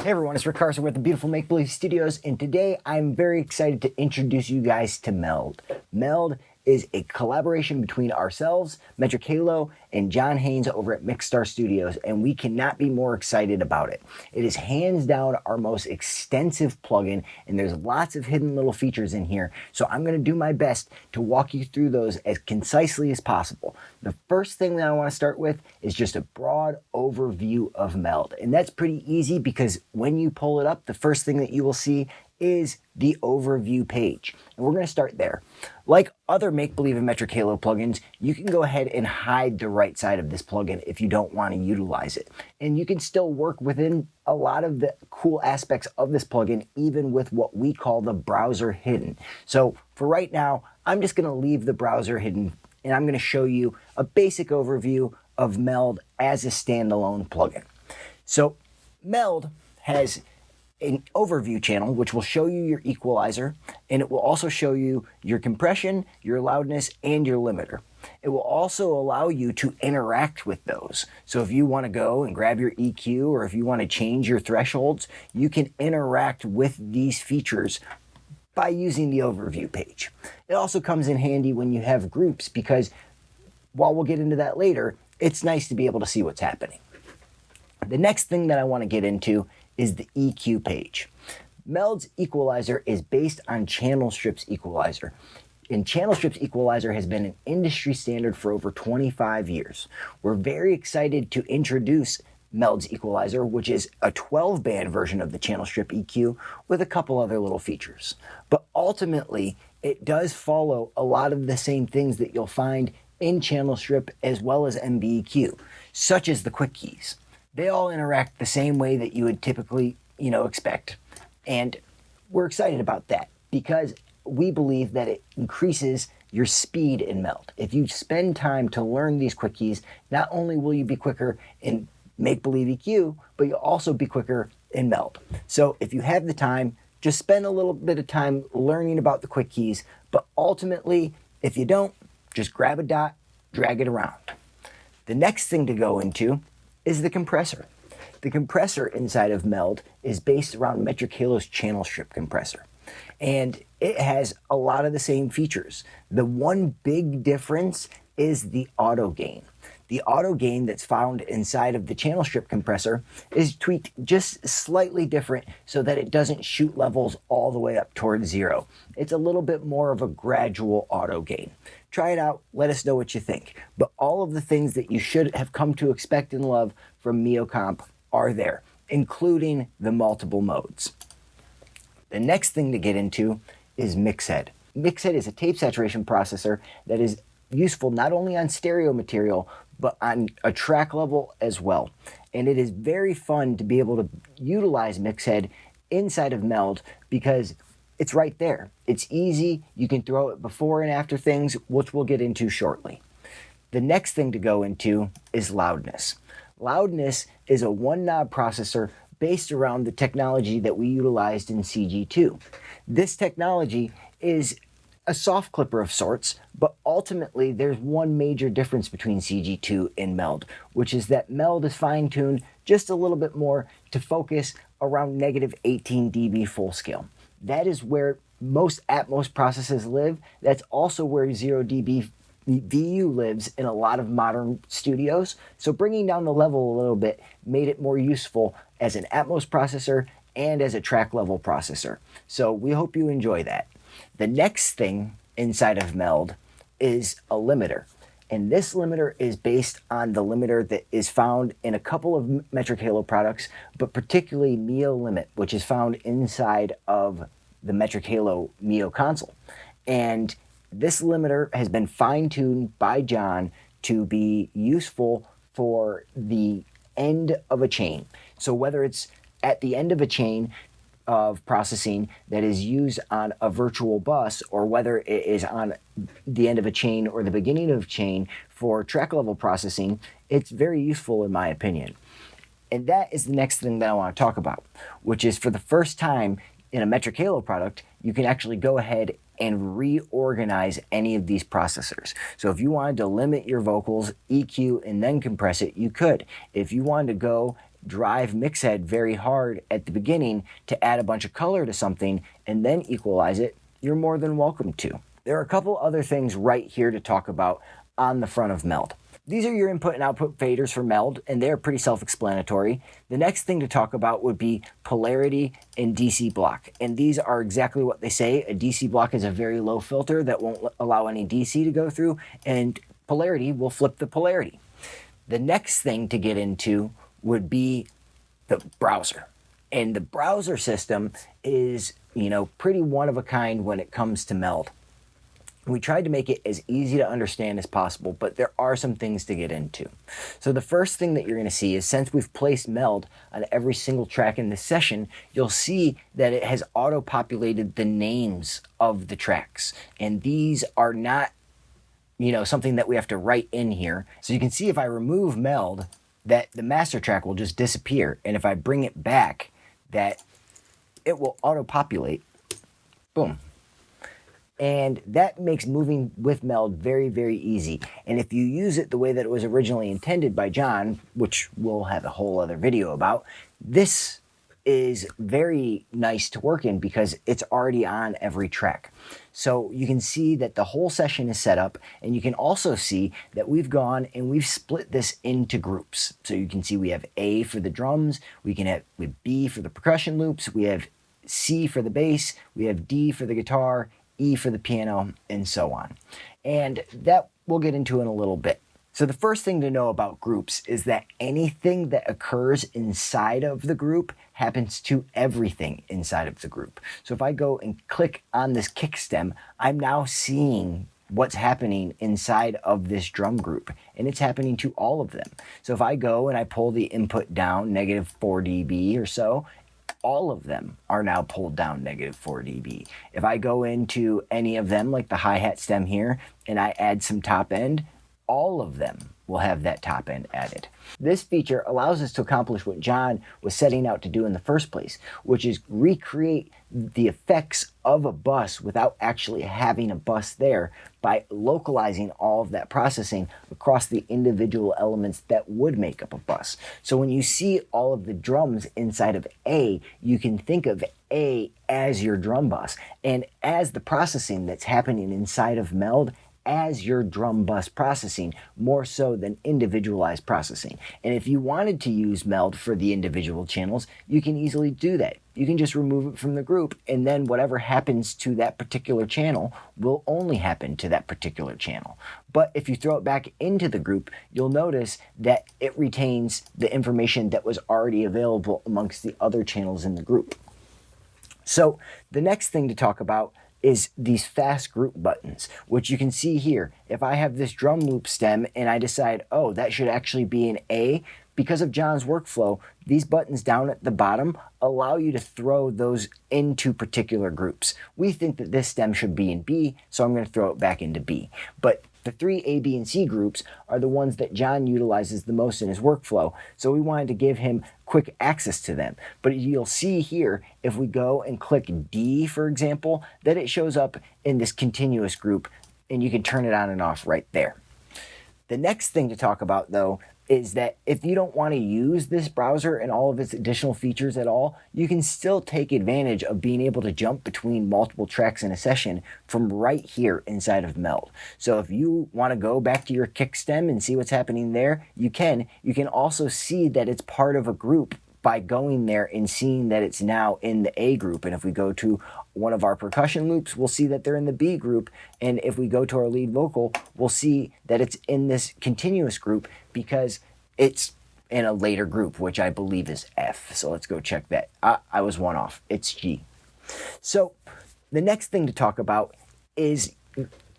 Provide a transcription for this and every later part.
Hey everyone, it's Rick Carson with the beautiful Make Believe Studios, and today I'm very excited to introduce you guys to Meld. Meld is a collaboration between ourselves, Multichannel, and John Haynes over at MixStar Studios, and we cannot be more excited about it. It is hands down our most extensive plugin, and there's lots of hidden little features in here, so I'm going to do my best to walk you through those as concisely as possible. The first thing that I want to start with is just a broad overview of Meld, and that's pretty easy because when you pull it up, the first thing that you will see is the overview page. And we're going to start there. Like other Make Believe and Multichannel plugins, you can go ahead and hide the right side of this plugin if you don't want to utilize it. And you can still work within a lot of the cool aspects of this plugin, even with what we call the browser hidden. So for right now, I'm just going to leave the browser hidden, and I'm going to show you a basic overview of Meld as a standalone plugin. So Meld has an overview channel, which will show you your equalizer, and it will also show you your compression, your loudness, and your limiter. It will also allow you to interact with those. So if you want to go and grab your EQ, or if you want to change your thresholds, you can interact with these features by using the overview page. It also comes in handy when you have groups, because while we'll get into that later, it's nice to be able to see what's happening. The next thing that I want to get into is the EQ page. Meld's equalizer is based on Channel Strip's equalizer. And Channel Strip's equalizer has been an industry standard for over 25 years. We're very excited to introduce Meld's equalizer, which is a 12-band version of the Channel Strip EQ with a couple other little features. But ultimately, it does follow a lot of the same things that you'll find in Channel Strip as well as MBEQ, such as the quick keys. They all interact the same way that you would typically, expect. And we're excited about that because we believe that it increases your speed in Meld. If you spend time to learn these quick keys, not only will you be quicker in Make Believe EQ, but you'll also be quicker in Meld. So if you have the time, just spend a little bit of time learning about the quick keys. But ultimately, if you don't, just grab a dot, drag it around. The next thing to go into is the compressor. The compressor inside of Meld is based around Multichannel's Channel Strip compressor. And it has a lot of the same features. The one big difference is the auto gain. The auto gain that's found inside of the Channel Strip compressor is tweaked just slightly different so that it doesn't shoot levels all the way up towards zero. It's a little bit more of a gradual auto gain. Try it out, let us know what you think. But all of the things that you should have come to expect and love from MioComp are there, including the multiple modes. The next thing to get into is Mixhead. Mixhead is a tape saturation processor that is useful not only on stereo material, but on a track level as well. And it is very fun to be able to utilize Mixhead inside of Meld because it's right there. It's easy. You can throw it before and after things, which we'll get into shortly. The next thing to go into is loudness. Loudness is a one-knob processor based around the technology that we utilized in CG2. This technology is a soft clipper of sorts, but ultimately there's one major difference between CG2 and Meld, which is that Meld is fine-tuned just a little bit more to focus around negative 18 dB full scale. That is where most Atmos processors live. That's also where 0 dB VU lives in a lot of modern studios. So bringing down the level a little bit made it more useful as an Atmos processor and as a track level processor. So we hope you enjoy that. The next thing inside of Meld is a limiter. And this limiter is based on the limiter that is found in a couple of Multichannel products, but particularly Mio Limit, which is found inside of the Multichannel Mio console. And this limiter has been fine-tuned by John to be useful for the end of a chain. So whether it's at the end of a chain of processing that is used on a virtual bus, or whether it is on the end of a chain or the beginning of a chain for track level processing, it's very useful in my opinion. And that is the next thing that I want to talk about, which is for the first time in a Multichannel product, you can actually go ahead and reorganize any of these processors. So if you wanted to limit your vocals, EQ, and then compress it, you could. If you wanted to go drive Mixhead very hard at the beginning to add a bunch of color to something and then equalize it, you're more than welcome to. There are a couple other things right here to talk about on the front of Meld. These are your input and output faders for Meld, and they're pretty self-explanatory. The next thing to talk about would be polarity and DC block. And these are exactly what they say. A DC block is a very low filter that won't allow any DC to go through, and polarity will flip the polarity. The next thing to get into would be the browser. And the browser system is, pretty one of a kind when it comes to Meld. We tried to make it as easy to understand as possible, but there are some things to get into. So the first thing that you're going to see is, since we've placed Meld on every single track in this session, you'll see that it has auto-populated the names of the tracks. And these are not, something that we have to write in here. So you can see if I remove Meld, that the master track will just disappear. And if I bring it back, that it will auto-populate. Boom. And that makes moving with Meld very, very easy. And if you use it the way that it was originally intended by John, which we'll have a whole other video about, this is very nice to work in because it's already on every track. So you can see that the whole session is set up, and you can also see that we've gone and we've split this into groups. So you can see we have A for the drums, we have B for the percussion loops, we have C for the bass, we have D for the guitar, E for the piano, and so on. And that we'll get into in a little bit. So the first thing to know about groups is that anything that occurs inside of the group happens to everything inside of the group. So if I go and click on this kick stem, I'm now seeing what's happening inside of this drum group, and it's happening to all of them. So if I go and I pull the input down -4 dB or so, all of them are now pulled down -4 dB. If I go into any of them, like the hi-hat stem here, and I add some top end, all of them will have that top end added. This feature allows us to accomplish what John was setting out to do in the first place, which is recreate the effects of a bus without actually having a bus there, by localizing all of that processing across the individual elements that would make up a bus. So when you see all of the drums inside of A, you can think of A as your drum bus, and as the processing that's happening inside of Meld as your drum bus processing, more so than individualized processing. And if you wanted to use Meld for the individual channels, you can easily do that. You can just remove it from the group, and then whatever happens to that particular channel will only happen to that particular channel. But if you throw it back into the group, you'll notice that it retains the information that was already available amongst the other channels in the group. So the next thing to talk about is these fast group buttons, which you can see here. If I have this drum loop stem and I decide, oh, that should actually be an A, because of John's workflow, these buttons down at the bottom allow you to throw those into particular groups. We think that this stem should be in B, so I'm going to throw it back into B. But the 3 A, B, and C groups are the ones that John utilizes the most in his workflow, so we wanted to give him quick access to them. But you'll see here, if we go and click D, for example, that it shows up in this continuous group, and you can turn it on and off right there. The next thing to talk about, though, is that if you don't want to use this browser and all of its additional features at all, you can still take advantage of being able to jump between multiple tracks in a session from right here inside of Meld. So if you want to go back to your kick stem and see what's happening there, you can. You can also see that it's part of a group by going there and seeing that it's now in the A group. And if we go to one of our percussion loops, we'll see that they're in the B group. And if we go to our lead vocal, we'll see that it's in this continuous group because it's in a later group, which I believe is F. So let's go check that. I was one off. It's G. So the next thing to talk about is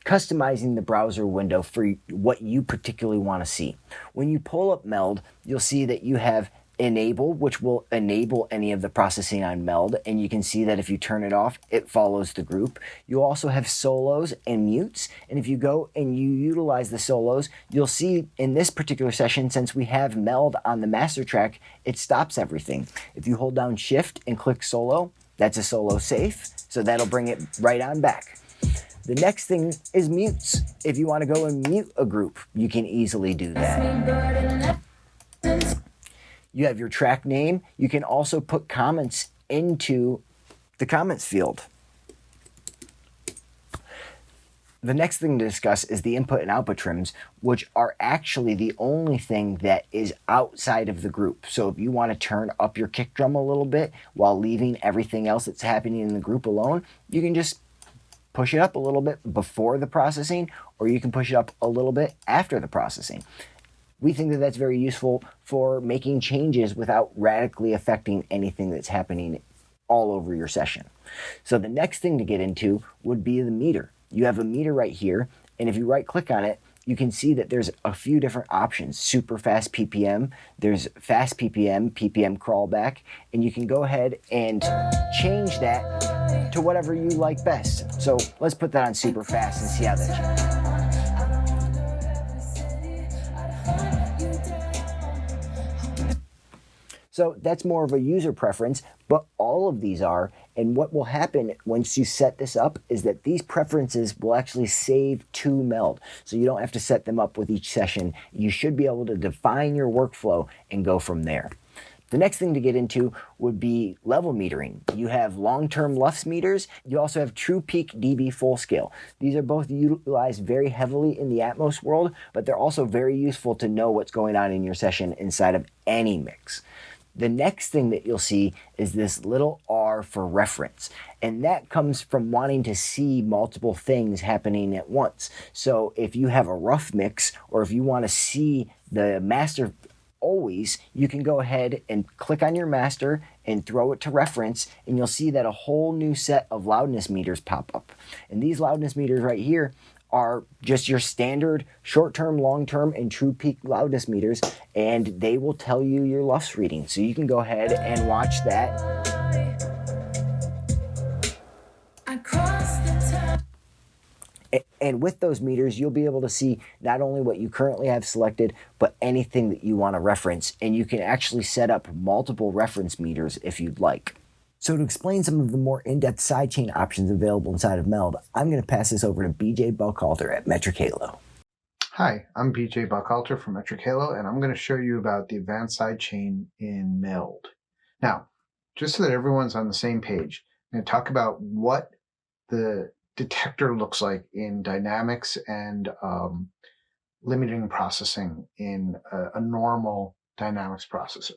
customizing the browser window for what you particularly want to see. When you pull up Meld, you'll see that you have enable, which will enable any of the processing on Meld, and you can see that if you turn it off, it follows the group. You also have solos and mutes, and if you go and you utilize the solos, you'll see in this particular session, since we have Meld on the master track, it stops everything. If you hold down shift and click solo, that's a solo safe, so that'll bring it right on back. The next thing is mutes. If you want to go and mute a group, you can easily do that. You have your track name. You can also put comments into the comments field. The next thing to discuss is the input and output trims, which are actually the only thing that is outside of the group. So if you want to turn up your kick drum a little bit while leaving everything else that's happening in the group alone, you can just push it up a little bit before the processing, or you can push it up a little bit after the processing. We think that that's very useful for making changes without radically affecting anything that's happening all over your session. So the next thing to get into would be the meter. You have a meter right here, and if you right click on it, you can see that there's a few different options. Super fast PPM, there's fast PPM, PPM crawlback, and you can go ahead and change that to whatever you like best. So let's put that on super fast and see how that changes. So that's more of a user preference, but all of these are, and what will happen once you set this up is that these preferences will actually save to Meld. So you don't have to set them up with each session. You should be able to define your workflow and go from there. The next thing to get into would be level metering. You have long-term LUFS meters. You also have True Peak dB full scale. These are both utilized very heavily in the Atmos world, but they're also very useful to know what's going on in your session inside of any mix. The next thing that you'll see is this little R for reference, and that comes from wanting to see multiple things happening at once. So if you have a rough mix, or if you want to see the master always, you can go ahead and click on your master and throw it to reference, and you'll see that a whole new set of loudness meters pop up. And these loudness meters right here are just your standard short-term, long-term, and true peak loudness meters, and they will tell you your LUFS reading. So you can go ahead and watch that. And with those meters, you'll be able to see not only what you currently have selected, but anything that you want to reference. And you can actually set up multiple reference meters if you'd like. So to explain some of the more in-depth sidechain options available inside of Meld, I'm going to pass this over to BJ Buchalter at Metric Halo. Hi, I'm BJ Buchalter from Metric Halo, and I'm going to show you about the advanced sidechain in Meld. Now, just so that everyone's on the same page, I'm going to talk about what the detector looks like in dynamics and limiting processing in a normal dynamics processor.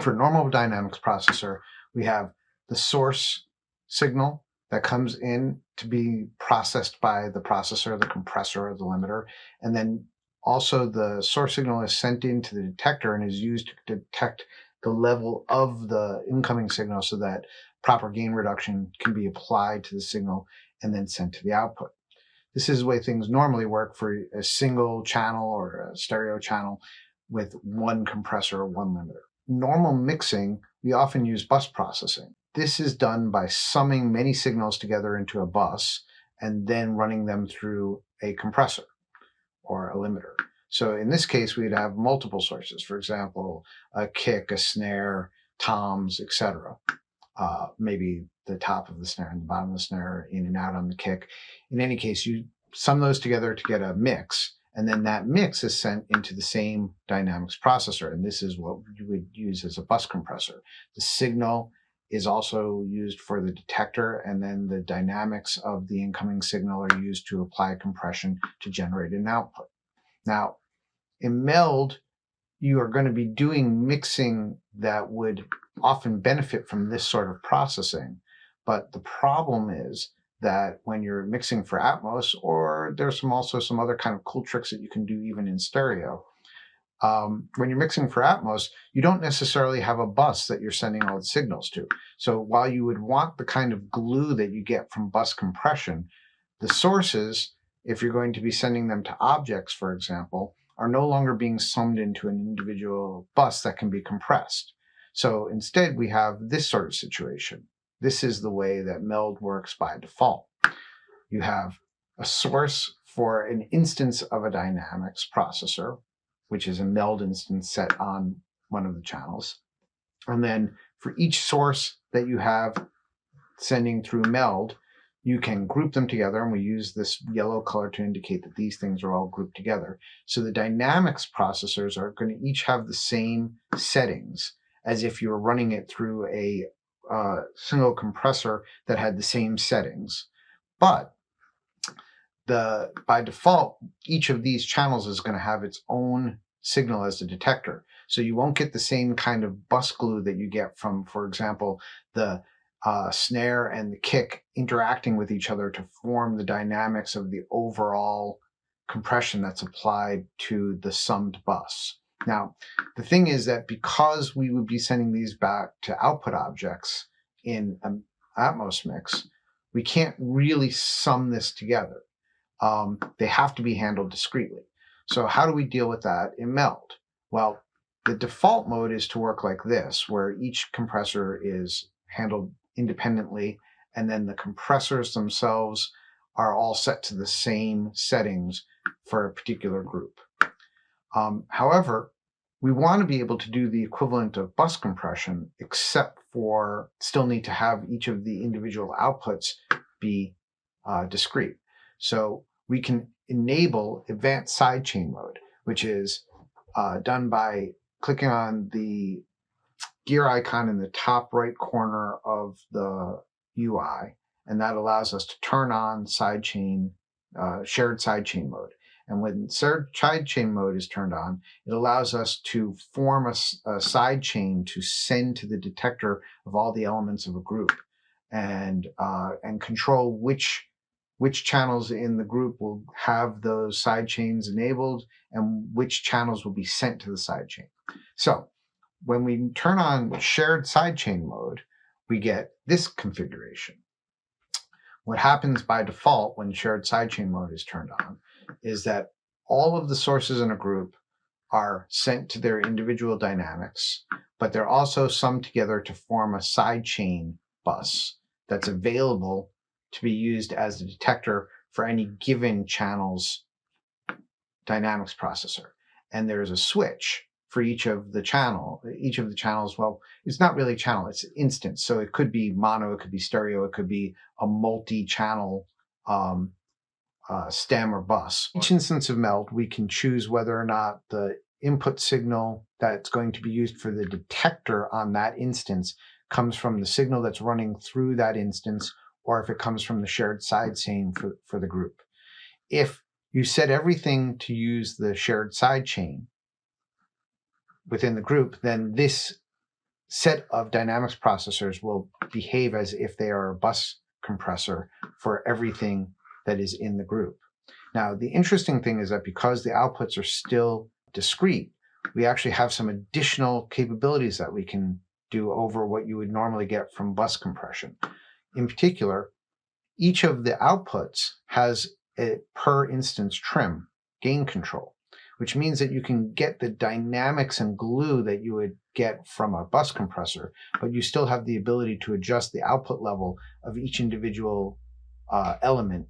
For a normal dynamics processor, we have the source signal that comes in to be processed by the processor, the compressor, or the limiter. And then also the source signal is sent into the detector and is used to detect the level of the incoming signal so that proper gain reduction can be applied to the signal and then sent to the output. This is the way things normally work for a single channel or a stereo channel with one compressor or one limiter. Normal mixing, we often use bus processing. This is done by summing many signals together into a bus and then running them through a compressor or a limiter. So in this case, we'd have multiple sources. For example, a kick, a snare, toms, etc. Maybe the top of the snare and the bottom of the snare, in and out on the kick. In any case, you sum those together to get a mix. And then that mix is sent into the same dynamics processor. And this is what you would use as a bus compressor. The signal is also used for the detector, and then the dynamics of the incoming signal are used to apply compression to generate an output. Now, in Meld, you are going to be doing mixing that would often benefit from this sort of processing. But the problem is that when you're mixing for Atmos, or there's also some other kind of cool tricks that you can do even in stereo, when you're mixing for Atmos, you don't necessarily have a bus that you're sending all the signals to. So while you would want the kind of glue that you get from bus compression, the sources, if you're going to be sending them to objects, for example, are no longer being summed into an individual bus that can be compressed. So instead, we have this sort of situation. This is the way that Meld works by default. You have a source for an instance of a dynamics processor, which is a Meld instance set on one of the channels. And then for each source that you have sending through Meld, you can group them together, and we use this yellow color to indicate that these things are all grouped together. So the dynamics processors are going to each have the same settings as if you were running it through a single compressor that had the same settings. But by default, each of these channels is going to have its own signal as the detector. So you won't get the same kind of bus glue that you get from, for example, the snare and the kick interacting with each other to form the dynamics of the overall compression that's applied to the summed bus. Now, the thing is that because we would be sending these back to output objects in an Atmos mix, we can't really sum this together. They have to be handled discretely. So how do we deal with that in Meld? Well, the default mode is to work like this, where each compressor is handled independently, and then the compressors themselves are all set to the same settings for a particular group. However, we want to be able to do the equivalent of bus compression, except for still need to have each of the individual outputs be discrete. So we can enable advanced sidechain mode, which is done by clicking on the gear icon in the top right corner of the UI, and that allows us to turn on sidechain, shared sidechain mode. And when shared sidechain mode is turned on, it allows us to form a sidechain to send to the detector of all the elements of a group, and control which channels in the group will have those sidechains enabled and which channels will be sent to the sidechain. So when we turn on shared sidechain mode, we get this configuration. What happens by default when shared sidechain mode is turned on is that all of the sources in a group are sent to their individual dynamics, but they're also summed together to form a sidechain bus that's available to be used as the detector for any given channel's dynamics processor. And there's a switch for each of the channels. Well, it's not really a channel, it's instance. So it could be mono, it could be stereo, it could be a multi-channel stem or bus. Each instance of Meld, we can choose whether or not the input signal that's going to be used for the detector on that instance comes from the signal that's running through that instance, or if it comes from the shared sidechain for the group. If you set everything to use the shared sidechain within the group, then this set of dynamics processors will behave as if they are a bus compressor for everything that is in the group. Now, the interesting thing is that because the outputs are still discrete, we actually have some additional capabilities that we can do over what you would normally get from bus compression. In particular, each of the outputs has a per instance trim gain control, which means that you can get the dynamics and glue that you would get from a bus compressor, but you still have the ability to adjust the output level of each individual element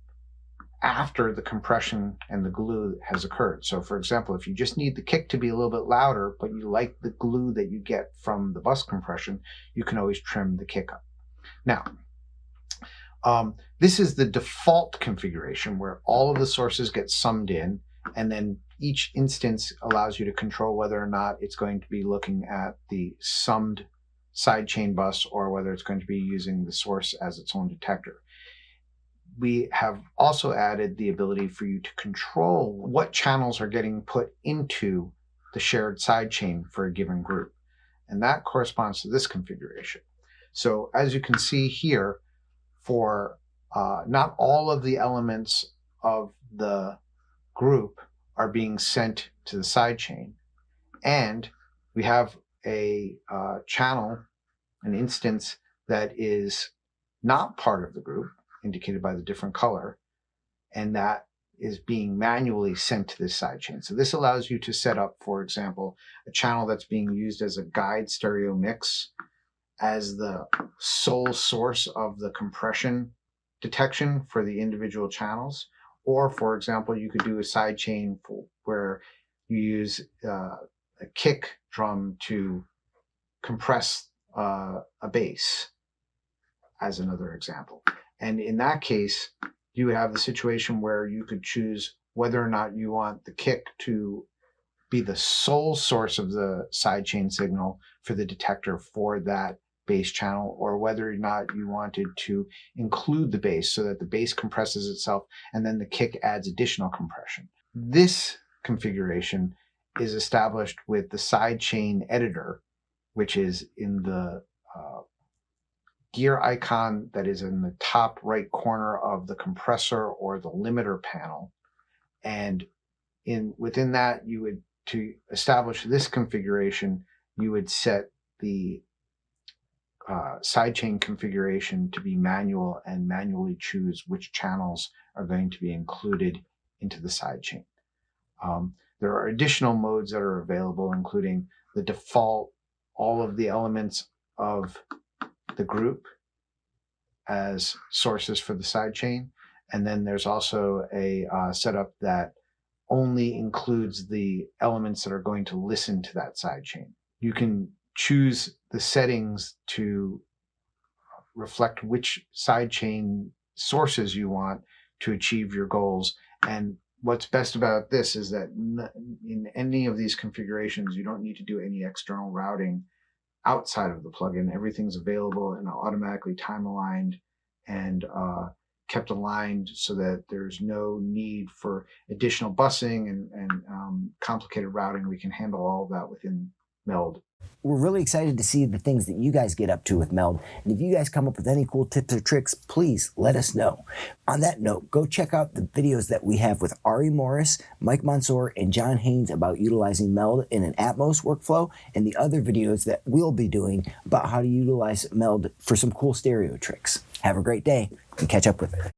after the compression and the glue has occurred. So for example, if you just need the kick to be a little bit louder, but you like the glue that you get from the bus compression, you can always trim the kick up. Now, this is the default configuration where all of the sources get summed in, and then each instance allows you to control whether or not it's going to be looking at the summed sidechain bus or whether it's going to be using the source as its own detector. We have also added the ability for you to control what channels are getting put into the shared sidechain for a given group. And that corresponds to this configuration. So as you can see here, for not all of the elements of the group are being sent to the sidechain. And we have a channel, an instance that is not part of the group, indicated by the different color, and that is being manually sent to this sidechain. So this allows you to set up, for example, a channel that's being used as a guide stereo mix as the sole source of the compression detection for the individual channels. Or, for example, you could do a sidechain where you use a kick drum to compress a bass, as another example. And in that case, you would have the situation where you could choose whether or not you want the kick to be the sole source of the sidechain signal for the detector for that bass channel, or whether or not you wanted to include the bass so that the bass compresses itself and then the kick adds additional compression. This configuration is established with the sidechain editor, which is in the gear icon that is in the top right corner of the compressor or the limiter panel. And within that, you would, to establish this configuration, you would set the sidechain configuration to be manual and manually choose which channels are going to be included into the sidechain. There are additional modes that are available, including the default, all of the elements of the group as sources for the sidechain. And then there's also a setup that only includes the elements that are going to listen to that sidechain. You can choose the settings to reflect which sidechain sources you want to achieve your goals. And what's best about this is that in any of these configurations, you don't need to do any external routing outside of the plugin. Everything's available and automatically time aligned and kept aligned so that there's no need for additional busing and complicated routing. We can handle all of that within Meld. We're really excited to see the things that you guys get up to with Meld. And if you guys come up with any cool tips or tricks, please let us know. On that note, go check out the videos that we have with Ari Morris, Mike Mansour, and John Haynes about utilizing Meld in an Atmos workflow, and the other videos that we'll be doing about how to utilize Meld for some cool stereo tricks. Have a great day and catch up with it.